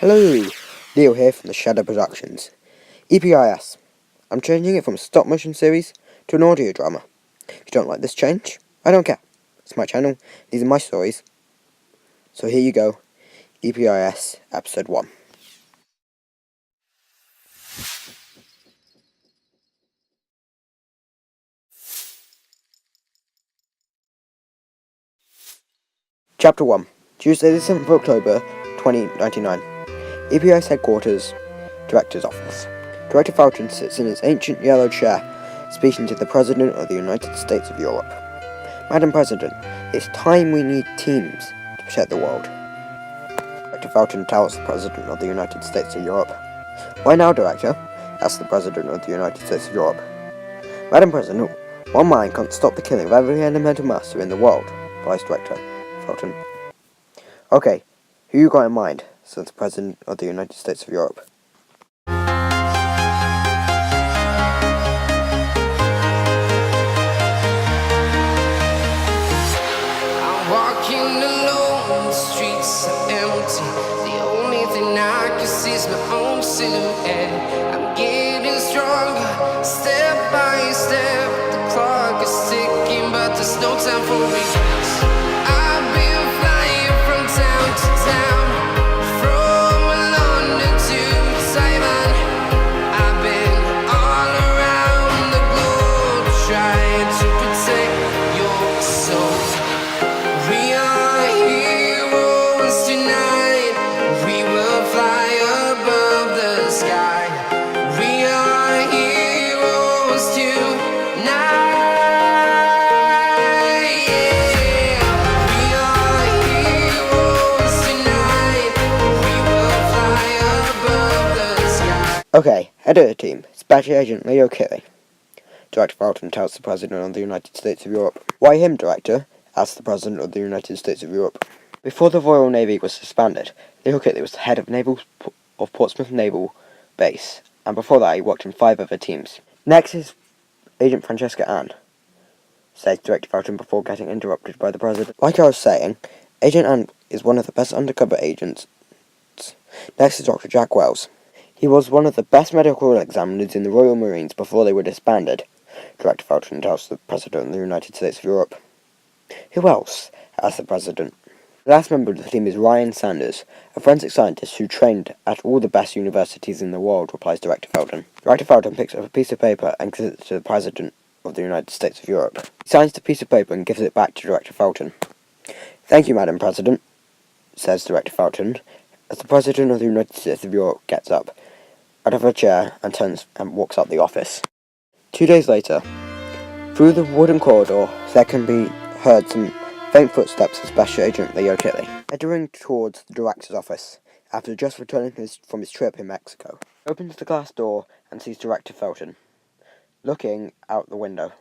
Hello, Leo here from the Shadow Productions. EPIS. I'm changing it from a stop motion series to an audio drama. If you don't like this change, I don't care. It's my channel, these are my stories. So here you go, EPIS Episode 1. Chapter 1, Tuesday the 7th of October, 2099. EPIS Headquarters, Director's Office. Director Felton sits in his ancient yellow chair, speaking to the President of the United States of Europe. Madam President, it's time we need teams to protect the world. Director Felton tells the President of the United States of Europe. Why now, Director? Asks the President of the United States of Europe. Madam President, one mind can't stop the killing of every elemental master in the world, replies Director Felton. Okay, who you got in mind? Says the President of the United States of Europe. Is my own silhouette. I'm getting stronger, step by step. The clock is ticking, but there's no time for regrets. I've been flying from town to town, from London to Taiwan. I've been all around the globe trying to protect your soul. We are heroes tonight. We will fly above the sky. We are heroes tonight. Yeah. We are heroes tonight. We will fly above the sky. Okay, head of the team, Special Agent Leo Kitley. Director Felton tells the President of the United States of Europe. Why him, Director? Asks the President of the United States of Europe. Before the Royal Navy was disbanded, Leo Kitley was the head of Portsmouth Naval Base, and before that he worked in 5 other teams. Next is Agent Francesca Ann, says Director Felton before getting interrupted by the President. Like I was saying, Agent Ann is one of the best undercover agents. Next is Dr. Jack Wells. He was one of the best medical examiners in the Royal Marines before they were disbanded, Director Felton tells the President of the United States of Europe. Who else? Asks the President. The last member of the team is Ryan Sanders, a forensic scientist who trained at all the best universities in the world, replies Director Felton. Director Felton picks up a piece of paper and gives it to the President of the United States of Europe. He signs the piece of paper and gives it back to Director Felton. Thank you, Madam President, says Director Felton, as the President of the United States of Europe gets up out of her chair and turns and walks out the office. 2 days later, through the wooden corridor, there can be heard some faint footsteps of Special Agent Leo Kitley, entering towards the director's office, after just returning from his trip in Mexico. He opens the glass door and sees Director Felton, looking out the window,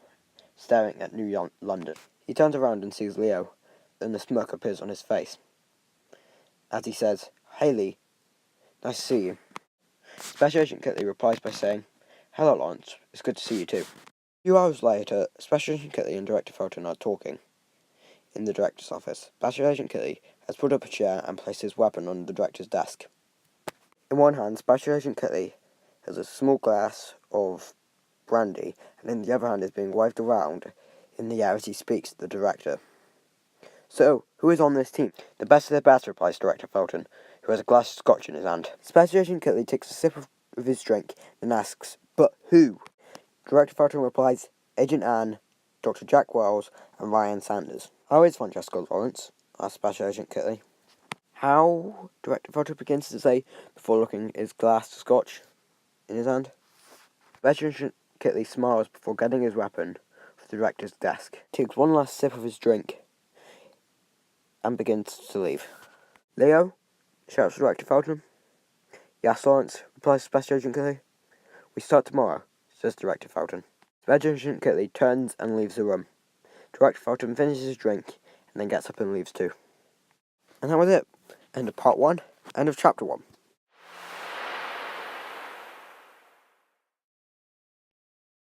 staring at New London. He turns around and sees Leo, and a smirk appears on his face. As he says, "Hey Lee, nice to see you." Special Agent Kitley replies by saying, "Hello Lawance, it's good to see you too." A few hours later, Special Agent Kitley and Director Felton are talking in the director's office. Special Agent Kitley has put up a chair and placed his weapon on the director's desk. In one hand, Special Agent Kitley has a small glass of brandy, and in the other hand is being waved around in the air as he speaks to the director. So, who is on this team? The best of the best, replies Director Felton, who has a glass of scotch in his hand. Special Agent Kitley takes a sip of his drink and asks, but who? Director Felton replies, Agent Ann, Dr. Jack Wells, and Ryan Sanders. How is Francesca Lawance? Asks Special Agent Kitley. How? Director Felton begins to say before looking at his glass of scotch in his hand. Special Agent Kitley smiles before getting his weapon from the director's desk. He takes one last sip of his drink and begins to leave. Leo? Shouts Director Felton. Yes, Lawance, replies Special Agent Kitley. We start tomorrow, says Director Felton. Special Agent Kitley turns and leaves the room. Director Felton finishes his drink and then gets up and leaves too. And that was it. End of part 1. End of chapter 1.